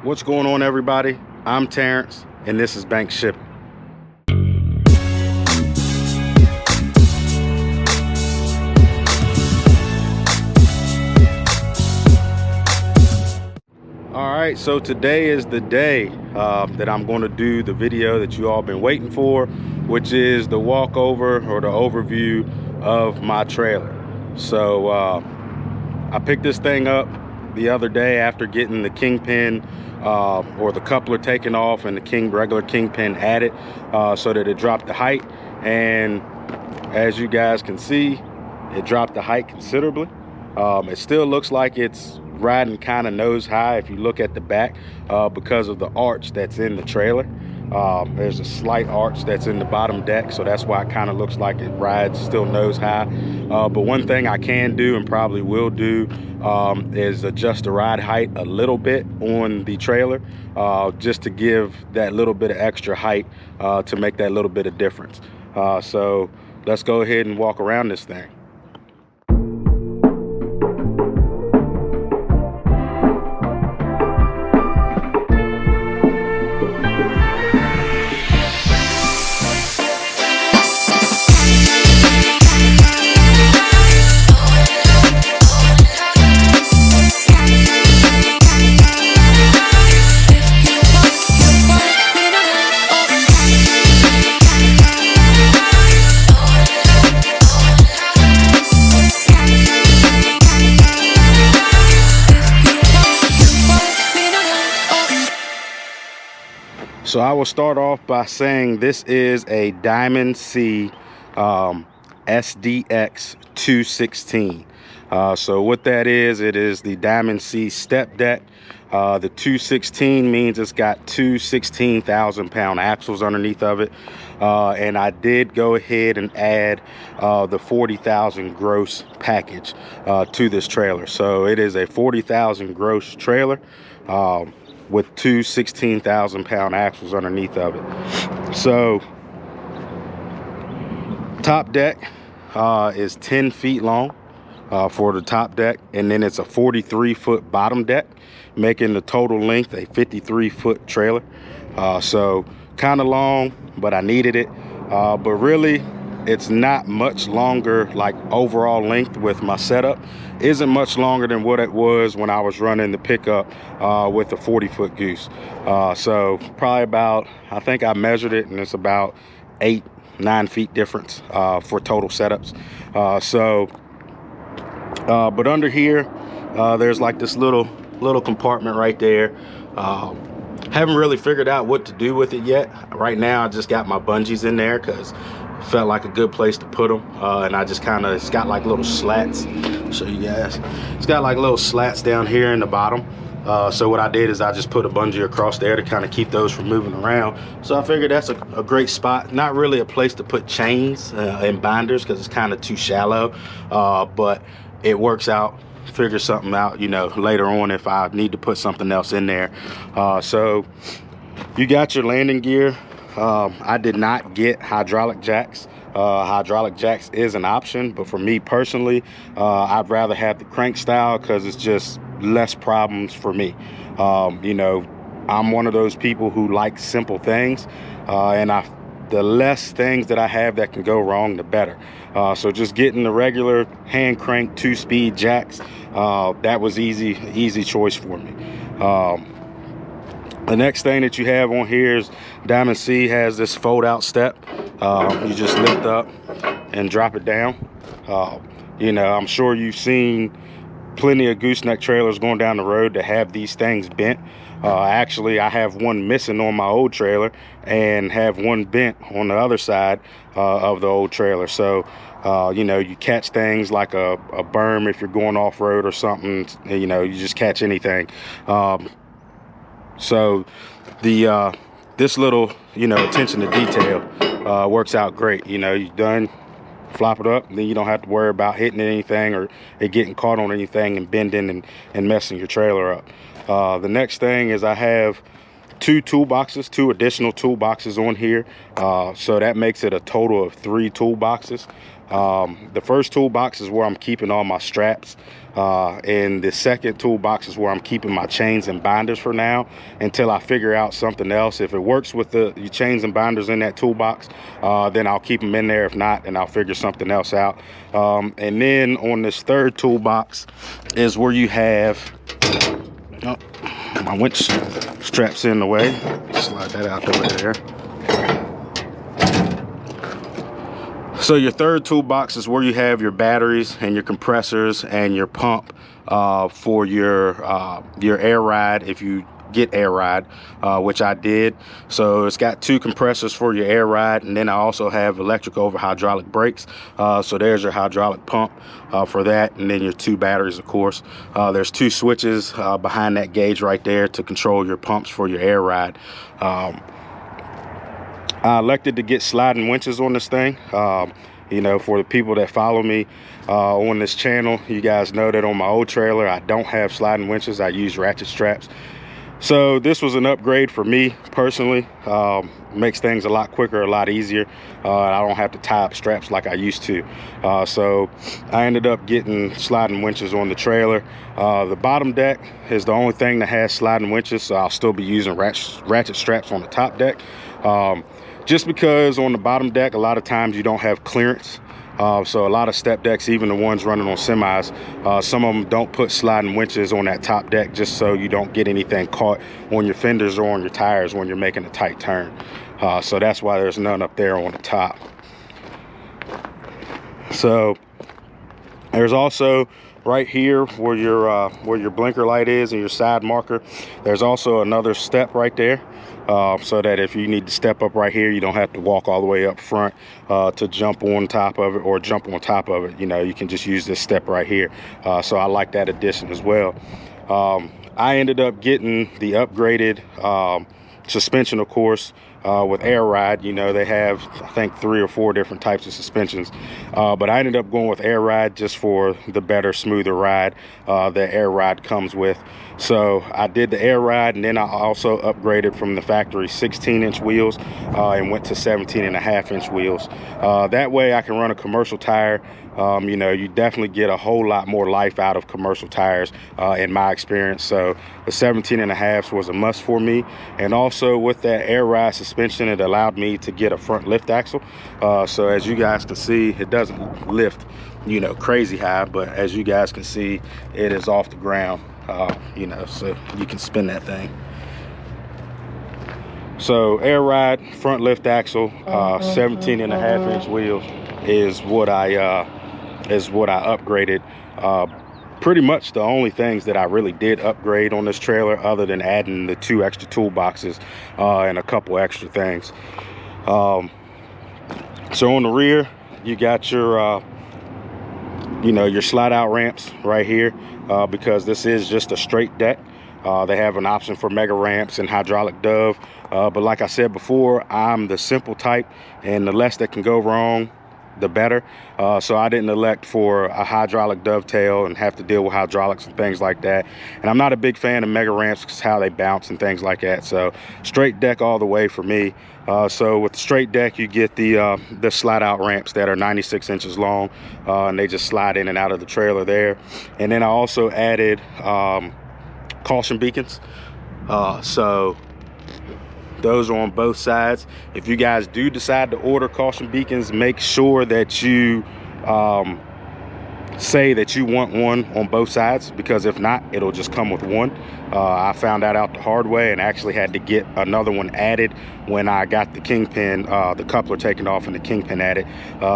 What's going on, everybody? I'm Terrence, and this is Bank Shipping. All right, so today is the day that I'm going to do the video that you all been waiting for, which is the walkover or the overview of my trailer. So I picked this thing up the other day after getting the kingpin or the coupler taken off and the regular kingpin added so that it dropped the height. And as you guys can see, it dropped the height considerably. It still looks like it's riding kind of nose high if you look at the back because of the arch that's in the trailer. There's a slight arch that's in the bottom deck, so that's why it kind of looks like it rides still nose high. But one thing I can do and probably will do is adjust the ride height a little bit on the trailer just to give that little bit of extra height to make that little bit of difference. So let's go ahead and walk around this thing. So I will start off by saying this is a Diamond C SDX216. So what that is, it is the Diamond C step deck. The 216 means it's got two 16,000-pound axles underneath of it. And I did go ahead and add the 40,000 gross package to this trailer. So it is a 40,000 gross trailer with two 16,000-pound axles underneath of it. So top deck is 10 feet long for the top deck, and then it's a 43-foot bottom deck, making the total length a 53-foot trailer. So kind of long, but I needed it. But really, it's not much longer, like overall length with my setup isn't much longer than what it was when I was running the pickup with the 40-foot goose. So probably about, I think I measured it, and it's about 8-9 feet difference for total setups. But under here, there's like this little compartment right there. Haven't really figured out what to do with it yet. Right now, I just got my bungees in there because felt like a good place to put them, and I just kind of, it's got like little slats. I'll show you guys. It's got like little slats down here in the bottom. So what I did is I just put a bungee across there to kind of keep those from moving around. So I figured that's a great spot. Not really a place to put chains and binders because it's kind of too shallow, but it works out. Figure something out, you know, later on if I need to put something else in there. So you got your landing gear. I did not get hydraulic jacks. Hydraulic jacks is an option, but for me personally, I'd rather have the crank style because it's just less problems for me. You know, I'm one of those people who like simple things, and the less things that I have that can go wrong, the better. So just getting the regular hand crank 2-speed jacks, that was easy choice for me. The next thing that you have on here is Diamond C has this fold out step. You just lift up and drop it down. You know, I'm sure you've seen plenty of gooseneck trailers going down the road that have these things bent. Actually, I have one missing on my old trailer and have one bent on the other side of the old trailer. So, you know, you catch things like a berm if you're going off-road or something, you know, you just catch anything. So this little, you know, attention to detail works out great. You know, you're done, flop it up, and then you don't have to worry about hitting anything or it getting caught on anything and bending and messing your trailer up. The next thing is I have two additional toolboxes on here, so that makes it a total of 3 toolboxes. The first toolbox is where I'm keeping all my straps, and the second toolbox is where I'm keeping my chains and binders for now until I figure out something else. If it works with the chains and binders in that toolbox, then I'll keep them in there. If not, then I'll figure something else out. And then on this third toolbox is where you have, oh, my winch strap's in the way. Slide that out the way there. So your third toolbox is where you have your batteries and your compressors and your pump for your air ride, if you get air ride, which I did. So it's got 2 compressors for your air ride, and then I also have electric over hydraulic brakes. So there's your hydraulic pump for that, and then your 2 batteries, of course. There's 2 switches behind that gauge right there to control your pumps for your air ride. I elected to get sliding winches on this thing. You know, for the people that follow me on this channel, you guys know that on my old trailer, I don't have sliding winches. I use ratchet straps. So this was an upgrade for me personally. Makes things a lot quicker, a lot easier. I don't have to tie up straps like I used to. So I ended up getting sliding winches on the trailer. The bottom deck is the only thing that has sliding winches, so I'll still be using ratchet straps on the top deck. Just because on the bottom deck, a lot of times you don't have clearance. So a lot of step decks, even the ones running on semis, some of them don't put sliding winches on that top deck just so you don't get anything caught on your fenders or on your tires when you're making a tight turn. So that's why there's none up there on the top. So there's also right here where your blinker light is and your side marker, there's also another step right there. So that if you need to step up right here, you don't have to walk all the way up front to jump on top of it or jump on top of it. You know, you can just use this step right here. So I like that addition as well. I ended up getting the upgraded suspension, of course, with air ride. You know, they have, I think, 3 or 4 different types of suspensions, but I ended up going with air ride just for the better, smoother ride that air ride comes with. So I did the air ride, and then I also upgraded from the factory 16-inch wheels and went to 17.5-inch wheels. That way I can run a commercial tire. You know, you definitely get a whole lot more life out of commercial tires in my experience. So the 17.5s was a must for me. And also with that air ride suspension, it allowed me to get a front lift axle. So as you guys can see, it doesn't lift, you know, crazy high, but as you guys can see, it is off the ground. You know, so you can spin that thing. So air ride, front lift axle, 17.5-inch wheels is what I upgraded. Pretty much the only things that I really did upgrade on this trailer, other than adding the 2 extra toolboxes and a couple extra things. So on the rear, you got your you know, your slide out ramps right here, because this is just a straight deck. They have an option for mega ramps and hydraulic dove, but like I said before, I'm the simple type, and the less that can go wrong, the better. So I didn't elect for a hydraulic dovetail and have to deal with hydraulics and things like that. And I'm not a big fan of mega ramps because how they bounce and things like that. So straight deck all the way for me. So with the straight deck, you get the slide out ramps that are 96 inches long, and they just slide in and out of the trailer there. And then I also added caution beacons. So those are on both sides. If you guys do decide to order caution beacons, make sure that you say that you want one on both sides, because if not, it'll just come with one. I found that out the hard way and actually had to get another one added when I got the kingpin, the coupler taken off and the kingpin added.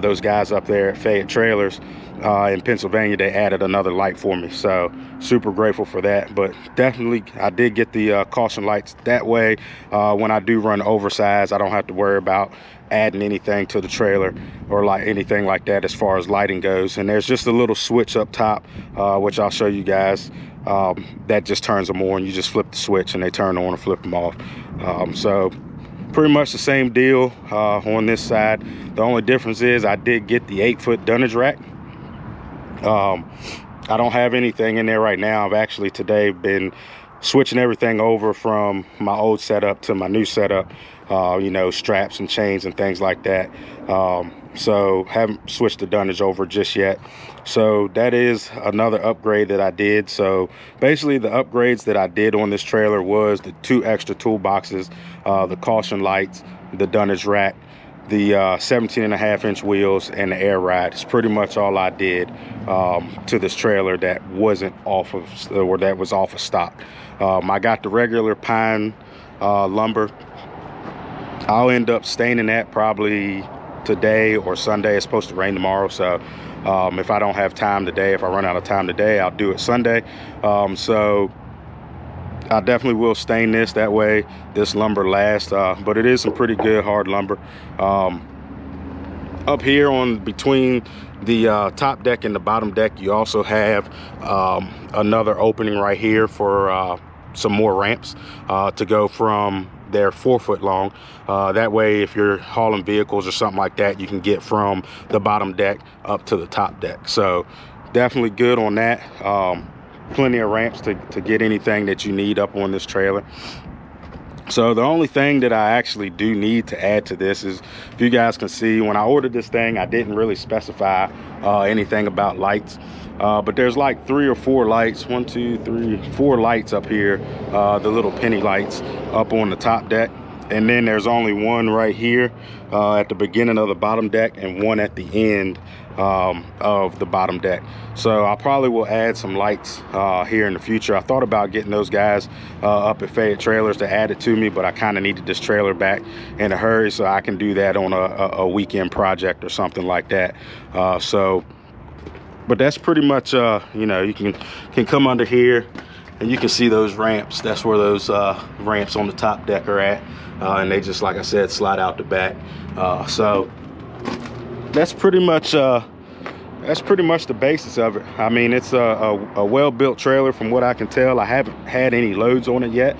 Those guys up there at Fayette Trailers in Pennsylvania, they added another light for me, so super grateful for that. But definitely I did get the caution lights. That way when I do run oversized, I don't have to worry about adding anything to the trailer or like anything like that as far as lighting goes. And there's just a little switch up top, which I'll show you guys, that just turns them on. You just flip the switch and they turn on and flip them off. So pretty much the same deal on this side. The only difference is I did get the 8-foot dunnage rack. I don't have anything in there right now. I've actually today been switching everything over from my old setup to my new setup, you know, straps and chains and things like that. So haven't switched the dunnage over just yet. So that is another upgrade that I did. So basically the upgrades that I did on this trailer was the 2 extra toolboxes, the caution lights, the dunnage rack, the 17.5-inch wheels, and the air ride. It's pretty much all I did to this trailer that wasn't off of, or that was off of stock. I got the regular pine lumber. I'll end up staining that probably today or Sunday. It's supposed to rain tomorrow, so if I don't have time today, if I run out of time today, I'll do it Sunday. So I definitely will stain this, that way this lumber lasts, but it is some pretty good hard lumber. Up here on between the top deck and the bottom deck, you also have another opening right here for some more ramps to go from, they're 4 foot long. That way, if you're hauling vehicles or something like that, you can get from the bottom deck up to the top deck. So definitely good on that. Plenty of ramps to get anything that you need up on this trailer. So the only thing that I actually do need to add to this is, if you guys can see, when I ordered this thing, I didn't really specify anything about lights. But there's like 3 or 4 lights, 1, 2, 3, 4 lights up here, the little penny lights up on the top deck. And then there's only one right here at the beginning of the bottom deck, and one at the end of the bottom deck. So I probably will add some lights here in the future. I thought about getting those guys up at Fayette Trailers to add it to me, but I kind of needed this trailer back in a hurry, so I can do that on a weekend project or something like that. But that's pretty much, you know, you can come under here and you can see those ramps. That's where those ramps on the top deck are at. And they just, like I said, slide out the back. So that's pretty much the basis of it. I mean, it's a well-built trailer from what I can tell. I haven't had any loads on it yet.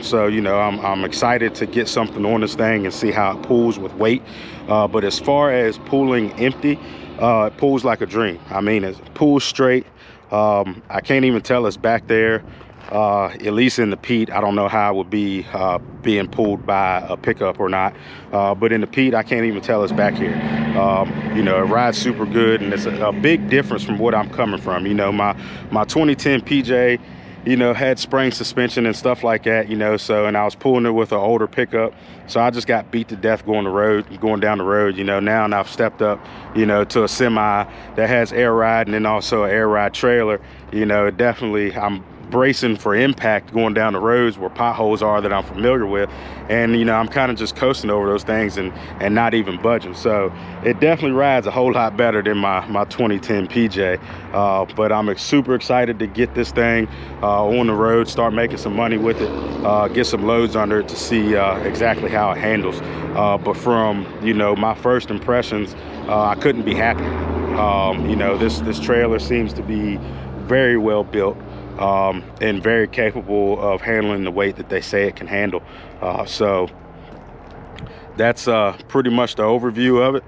So, you know, I'm excited to get something on this thing and see how it pulls with weight. But as far as pulling empty, it pulls like a dream. I mean, it pulls straight. I can't even tell it's back there, at least in the peat. I don't know how it would be being pulled by a pickup or not, but in the peat, I can't even tell it's back here. You know, it rides super good, and it's a big difference from what I'm coming from. You know, my 2010 PJ, you know, had spring suspension and stuff like that, you know, so, and I was pulling it with an older pickup, so I just got beat to death going down the road, you know. Now, and I've stepped up, you know, to a semi that has air ride, and then also an air ride trailer. You know, definitely I'm bracing for impact going down the roads where potholes are that I'm familiar with, and you know, I'm kind of just coasting over those things and not even budging. So it definitely rides a whole lot better than my 2010 PJ. But I'm super excited to get this thing on the road, start making some money with it, get some loads under it to see exactly how it handles. But from, you know, my first impressions, I couldn't be happy. You know, this trailer seems to be very well built, and very capable of handling the weight that they say it can handle. So that's pretty much the overview of it.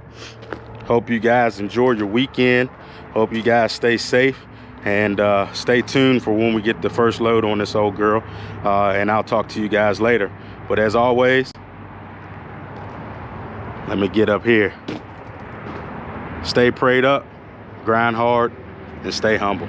Hope you guys enjoy your weekend. Hope you guys stay safe, and stay tuned for when we get the first load on this old girl, and I'll talk to you guys later. But as always, let me get up here. Stay prayed up, grind hard, and stay humble.